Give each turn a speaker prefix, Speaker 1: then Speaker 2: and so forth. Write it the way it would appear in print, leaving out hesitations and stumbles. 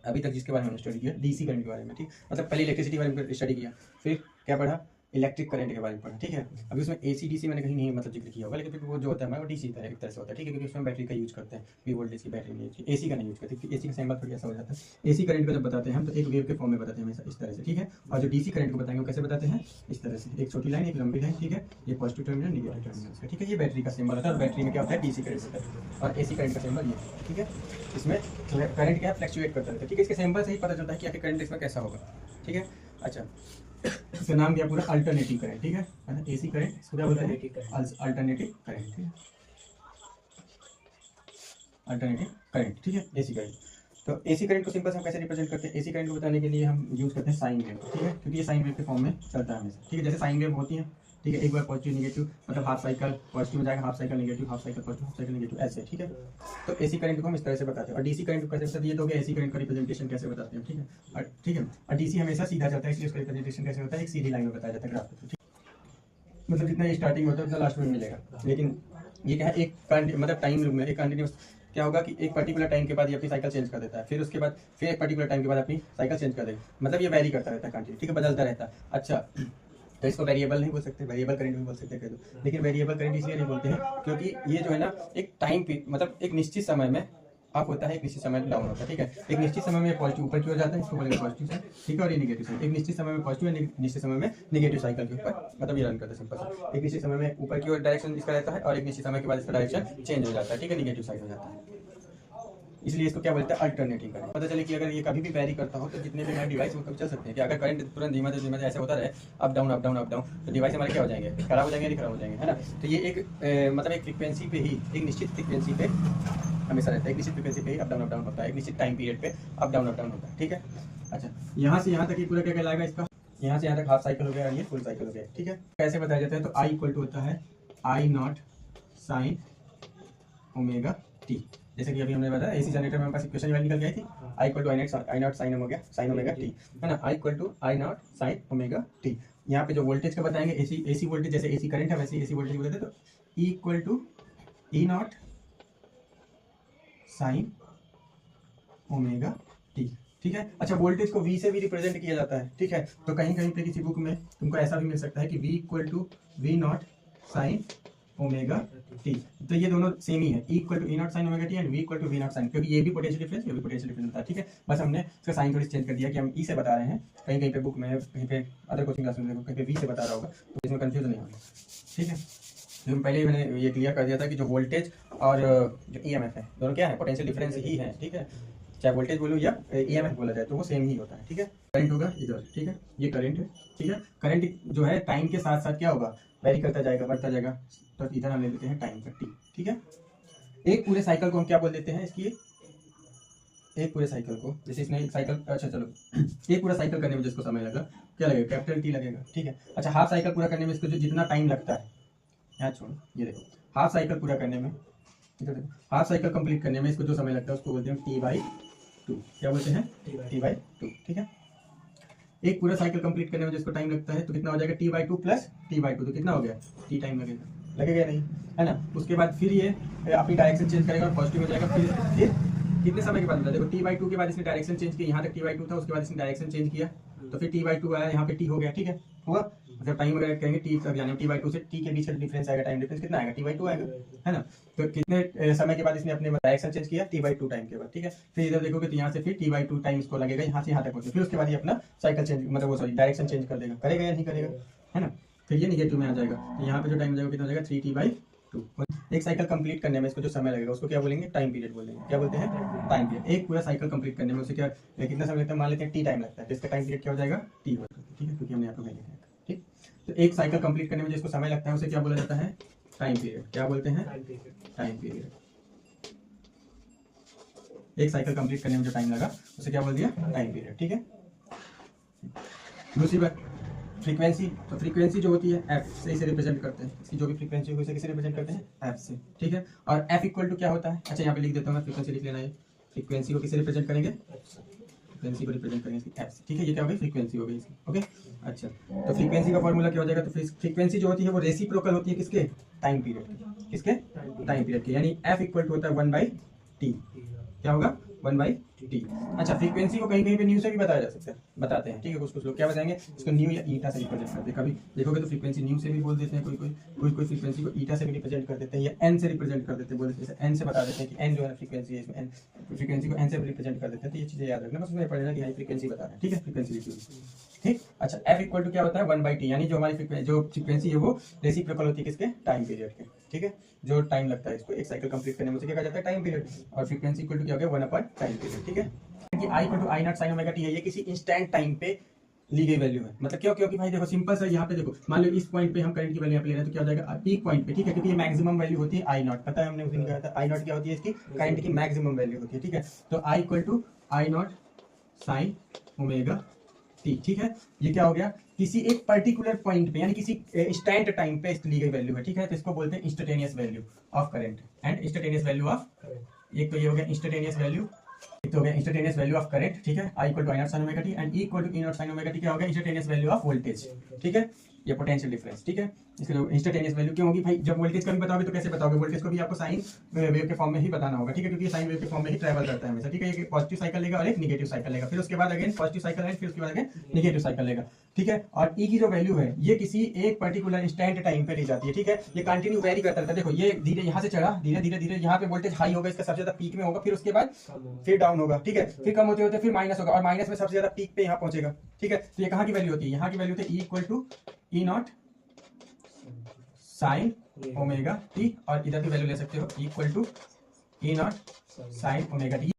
Speaker 1: अभी तक जिसके बारे में स्टडी किया डीसी करंट के बारे में, ठीक, मतलब पहले इलेक्ट्रिसिटी के बारे में स्टडी किया, फिर क्या पढ़ा, इलेक्ट्रिक करंट के बारे में पढ़ा, ठीक है। अभी उसमें एसी डीसी मैंने कहीं नहीं मतलब जिक्र किया होगा, लेकिन वो जो होता है हमारा वो डीसी तरह एक तरह से होता है, ठीक है, क्योंकि उसमें बैटरी का यूज करते हैं, वी वोल्टेज की बैटरी में, एसी का नहीं यूज करते, एसी का सिंबल थोड़ा ऐसा हो जाता है। एसी करंट को जब बताते हैं हम तो एक वेव के फॉर्म में बताते हैं हमेशा इस तरह से, ठीक है। और जो डीसी करंट को बताएंगे वो कैसे बताते हैं, इस तरह से, एक छोटी लाइन एक लंबी लाइन, ठीक है, ये पॉजिटिव टर्मिनल नेगेटिव टर्मिनल, ठीक है, ये बैटरी का सिंबल होता है। और बैटरी में क्या होता है, डीसी करंट होता है, और एसी करंट का सिंबल ये, ठीक है। इसमें करंट क्या फ्लक्चुएट करता रहता है, ठीक है, इसके सिंबल से ही पता चलता है कि आखिर करंट इसमें कैसा होगा, ठीक है। अच्छा, इसका नाम दिया पूरा अल्टरनेटिव करंट, ठीक है, एसी करंट, इसको क्या बोलते हैं, अल्टरनेटिव करंट, ठीक है, अल्टरनेटिव करंट, ठीक है, एसी करंट। तो एसी करंट को सिंपल से हम कैसे रिप्रेजेंट करते हैं, एसी करंट को बताने के लिए हम यूज करते हैं साइन वेव, ठीक है, क्योंकि ये साइन वेव के फॉर्म में चलता है हमेशा, ठीक है, जैसे साइन वेव होती है, ठीक है, एक बार पॉजिटिव नेगेटिव, मतलब हाफ साइकिल पॉजिटिव में जाएगा, half cycle negative, half cycle positive, half cycle negative, ऐसे, ठीक है। तो एसी करंट को हम इस तरह से बताते हैं। और डीसी करंट को कैसे बताते हैं, ये तो एसी करंट का रिप्रेजेंटेशन कैसे बताते हैं, ठीक है, और ठीक है। और डीसी हमेशा सीधा चलता है, इसलिए उसका रिप्रेजेंटेशन कैसे होता है, एक सीधी लाइन में बताया जाता है ग्राफ पे, मतलब जितना स्टार्टिंग होता है उतना लास्ट में मिलेगा। लेकिन ये क्या है, एक मतलब टाइम लूप में एक कंटिन्यूस क्या होगा कि एक पर्टिकुलर टाइम के बाद ये अपनी साइकिल चेंज कर देता है, फिर उसके बाद फिर एक पर्टिकुलर टाइम के बाद अपनी साइकिल चेंज कर देगा, मतलब ये वेरी करता रहता है कंटिन्यू, ठीक है, बदलता रहता है। अच्छा, तो इसको वेरिएबल नहीं बोल सकते, वेरिएबल करंट भी बोल सकते हैं, लेकिन वेरिएबल करंट इसलिए नहीं बोलते हैं क्योंकि ये जो है ना एक टाइम मतलब एक निश्चित समय में अप होता है, एक निश्चित समय में डाउन होता है, ठीक है। एक निश्चित समय में पॉजिटिव ऊपर की ओर जाता है, इसको बोलेंगे पॉजिटिव साइड, ठीक है, और ये नेगेटिव साइड, एक निश्चित समय में पॉजिटिव है, निश्चित समय में नेगेटिव साइकिल के ऊपर, मतलब ये रन करता है सिंपल सा। एक निश्चित समय में ऊपर की ओर डायरेक्शन इसका रहता है, और एक निश्चित समय के बाद इसका डायरेक्शन चेंज हो जाता है, ठीक है, नेगेटिव साइड हो जाता है, इसलिए इसको क्या बोलते हैं, अल्टरनेटिव करंट। पता चले कि अगर ये कभी भी वेरी करता हो तो जितने भी हमारे डिवाइस वो कभी चल सकते हैं, कि अगर करंट तुरंत धीमा धीमा ऐसे होता रहे, up down up down up down, तो डिवाइस हमारे क्या हो जाएंगे, खराब हो जाएंगे, नहीं खराब हो जाएंगे, है ना। तो ये एक मतलब एक फ्रीक्वेंसी पे ही, एक निश्चित फ्रीक्वेंसी पे हमेशा रहता है, एक निश्चित फ्रीक्वेंसी पे ही अप डाउन होता है, एक निश्चित टाइम पीरियड पे अप डाउन होता है, ठीक है। अच्छा, यहाँ से यहाँ तक ये पूरा क्या कहलाएगा इसका, यहाँ से यहाँ तक हाफ साइकिल हो गया और ये फुल साइकिल हो गया, ठीक है। कैसे बताया जाता है, तो आई इक्वल टू होता है आई नॉट साइन ओमेगा टी, जैसे कि अभी हमने बताया एसी जनरेटर में हमारे पास इक्वेशन निकल गई थी, I equal to I naught sine omega T, है ना, I equal to I naught sine omega T. यहाँ पे जो वोल्टेज का बताएंगे, एसी वोल्टेज, जैसे एसी करंट है वैसे एसी वोल्टेज बोलते हैं, तो E equal to E not sine omega T, ठीक है। अच्छा, वोल्टेज को V से भी रिप्रेजेंट किया जाता है, ठीक है, तो कहीं कहीं पे किसी बुक में तुमको ऐसा भी मिल सकता है कि V equal to V nought sine omega t, तो ये दोनों सेम ही है, E equal to E not sine omega T and V equal to V nought sine, क्योंकि ये भी पोटेंशियल डिफरेंस, ये भी पोटेंशियल डिफरेंस होता है, ठीक है। बस हमने इसका साइन थोड़ी चेंज कर दिया कि हम E से बता रहे हैं, कहीं कहीं पे बुक में, कहीं पे अदर कोचिंग क्लास में देखो कहीं पे V से बता रहा होगा, तो इसमें कंफ्यूजन नहीं होगा, ठीक है। तो पहले ही मैंने ये क्लियर कर दिया था कि जो वोल्टेज और जो EMF है दोनों क्या है, पोटेंशियल डिफरेंस ही है, ठीक है, चाहे वोल्टेज बोलो या EMF बोला जाए तो वो सेम ही होता है, ठीक है। करंट होगा इधर, ठीक है, ये करंट है, ठीक है। करंट जो है टाइम के साथ साथ क्या होगा, वेरी करता जाएगा, बढ़ता जाएगा, तो इधर हम ले लेते हैं टाइम का टी, ठीक है। एक पूरे साइकिल को हम क्या बोल देते हैं इसकी, एक पूरे साइकिल को, जैसे इसने एक साइकिल, अच्छा चलो एक पूरा साइकिल करने में जिसको समय लगा क्या लगेगा, कैपिटल टी लगेगा, ठीक है। अच्छा, हाफ साइकिल पूरा करने में इसको जो जितना टाइम लगता है, यहाँ छोड़ो, ये देखो हाफ साइकिल पूरा करने में, इधर देखो, हाफ साइकिल कंप्लीट करने में इसको जो समय लगता है उसको बोलते हैं T/2, क्या बोलते हैं, T/2, ठीक है। एक पूरा साइकिल कंप्लीट करने में जिसको टाइम लगता है तो कितना हो जाएगा, T/2 प्लस T/2, तो कितना हो गया, T टाइम लगेगा नहीं, है ना। उसके बाद फिर ये अपनी डायरेक्शन चेंज करेगा और पॉजिटिव हो जाएगा, फिर कितने समय के बाद होता है, देखो T/2 के बाद इसने डायरेक्शन चेंज किया, यहाँ तक T/2 था, उसके बाद इसने डायरेक्शन चेंज किया, तो फिर T/2 आया, यहाँ पे T हो गया, ठीक है, हुआ। मतलब टाइम वगैरह करेंगे T तक जाने, T/2 से T के बीच का डिफरेंस आएगा, टाइम डिफरेंस कितना आएगा, T/2 आएगा, है ना। तो कितने समय के बाद इसने अपने डायरेक्शन चेंज किया, T/2 टाइम के बाद, ठीक है। फिर इधर देखोगे तो यहाँ से फिर T/2 टाइम इसको लगेगा, यहाँ से यहाँ तक होता है, फिर उसके बाद ये अपना साइकिल चेंज, मतलब वो सॉरी डायरेक्शन चेंज कर देगा, करेगा या नहीं करेगा, है ना। फिर ये निगेटिव में आ जाएगा, तो यहाँ पे जो टाइम हो जाएगा कितना हो जाएगा, 3T/2। एक साइकिल कंप्लीट करने में इसको जो समय लगेगा उसको क्या बोलेंगे, टाइम पीरियड बोलेंगे, क्या बोलते हैं, टाइम पीरियड। एक पूरा साइकिल कंप्लीट करने में उसे क्या कितना समय लगता है, मान लेते हैं T टाइम लगता है, तो इसका टाइम पीरियड क्या हो जाएगा, T हो जाएगा, ठीक है, क्योंकि हमने यहाँ पे वैल्यू लिखा है, ठीक। तो एक साइकिल कंप्लीट करने में जिसको समय लगता है उसे क्या बोला जाता है, टाइम पीरियड, क्या बोलते हैं, टाइम पीरियड। एक साइकिल कंप्लीट करने में जो टाइम लगा उसे क्या बोल दिया, टाइम पीरियड, ठीक है। दूसरी बात फ्रीक्वेंसी, तो फ्रीक्वेंसी जो होती है F से इसे रिप्रेजेंट करते हैं, इसकी जो भी फ्रीक्वेंसी होगी उसे किसे रिप्रेजेंट करते हैं, F से, ठीक है। और F इक्वल टू क्या होता है, अच्छा यहाँ पे लिख देता हूँ मैं, फ्रीक्वेंसी लिख लेना है, फ्रीक्वेंसी को किसे रिप्रेजेंट करेंगे, फ्रीक्वेंसी को रिप्रेजेंट करेंगे इसकी F से, ठीक है। ये क्या हो गई, फ्रीक्वेंसी हो गई इसकी, ओके। अच्छा, तो फ्रीक्वेंसी का फॉर्मूला क्या हो जाएगा, तो फ्रीक्वेंसी जो होती है वो रेसिप्रोकल होती है किसके, टाइम पीरियड, किसके, टाइम पीरियड के, यानी F इक्वल टू होता है 1/T, क्या होगा, 1/t। अच्छा, फ्रीक्वेंसी को कहीं कहीं पे न्यू से भी बताया जा सकता है, बताते हैं, ठीक है। कुछ कुछ लोग क्या बताएंगे, इसको न्यू या ईटा से रिप्रेजेंट करते हैं। कभी देखोगे तो फ्रीक्वेंसी न्यू से भी बोल देते हैं, कोई फ्रीक्वेंसी को ईटा से भी रिप्रेजेंट कर देते हैं, या एन से रिप्रेजेंट कर देते हैं, बोल देते हैं एन से बता देते हैं कि एन जो है फ्रीक्वेंसी है, इसमें एन फ्रीक्वेंसी को एन से रिप्रेजेंट कर देते हैं। तो ये चीजें याद रखना, बस उसमें पढ़ना कि हाई फ्रीक्वेंसी बता रहे हैं, ठीक है, फ्रीक्वेंसी, ठीक। अच्छा, एफ इक्वल टू क्या होता है 1/t, यानी जो हमारी जो फ्रीक्वेंसी है वो रेसिप्रोकल होती है किसके, टाइम पीरियड के, ठीक है। जो टाइम लगता है इसको एक साइकिल कंप्लीट करने में, उसे क्या कहा जाता है, टाइम पीरियड। और फ्रीक्वेंसी इक्वल टू क्या हो गया 1/टाइम पीरियड, ठीक है। कि I equal to I naught sine omega T है, ये किसी इंस्टेंट टाइम पे ली गई वैल्यू है। मतलब क्यों, क्योंकि भाई देखो सिंपल सा, यहाँ पे देखो मान लो इस पॉइंट पे हम करंट की वैल्यू यहाँ पे ले रहे हैं, तो क्या हो जाएगा पीक पॉइंट पे, ठीक है, क्योंकि ये मैक्सिमम वैल्यू होती है आई नॉट, पता है हमने उस दिन कहा था आई नॉट क्या होती है, इसकी करंट की मैक्सिमम वैल्यू होती है, ठीक है। तो I equal to I naught sine omega T, ठीक है। ये क्या हो गया, किसी एक पर्टिकुलर पॉइंट पे यानी किसी इंस्टेंट टाइम पे ली गई वैल्यू है, ठीक है। तो इसको बोलते हैं instantaneous value of current and instantaneous value of, एक तो ये हो गया इंस्टेंटेनियस वैल्यू, एक तो हो गया इंस्टेंटेनियस वैल्यू ऑफ करंट, ठीक है। I equal to I naught sine omega T and E equal to E not sine omega T क्या हो गया, इंस्टेंटेनियस वैल्यू ऑफ वोल्टेज, ठीक है, ये पोटेंशियल डिफरेंस, ठीक है। इसका इंस्टेंटेनियस वैल्यू क्यों होगी भाई, जब वोल्टेज का भी बताओगे तो कैसे बताओगे, वोल्टेज को भी आपको साइन वेव के फॉर्म में ही बताना होगा, ठीक है, क्योंकि साइन वेव के फॉर्म में ही ट्रैवल करता है हमेशा, ठीक है। एक पॉजिटिव साइकिल लेगा और एक नेगेटिव साइकिल लेगा, फिर उसके बाद अगेन पॉजिटिव साइकिल है, फिर उसके बाद अगेन नेगेटिव साइकिल लेगा, ठीक है। और ई की जो वैल्यू है ये किसी एक पर्टिकुलर इंस्टेंट टाइम पे ली जाती है, ठीक है। ये कंटिन्यू वेरी करता रहता है, देखो ये धीरे यहाँ से चढ़ा, धीरे धीरे धीरे यहाँ पे वोल्टेज हाई होगा, इसका सबसे ज्यादा पीक में होगा, फिर उसके बाद फिर डाउन होगा, ठीक है, फिर कम होते होते फिर माइनस होगा, और माइनस में सबसे ज्यादा पीक पे यहाँ पहुंचेगा, ठीक है। तो ये कहाँ की वैल्यू होती है, यहाँ की वैल्यू होती है E equal to E not sine omega t, और इधर की वैल्यू ले सकते हो equal to E not sine omega T.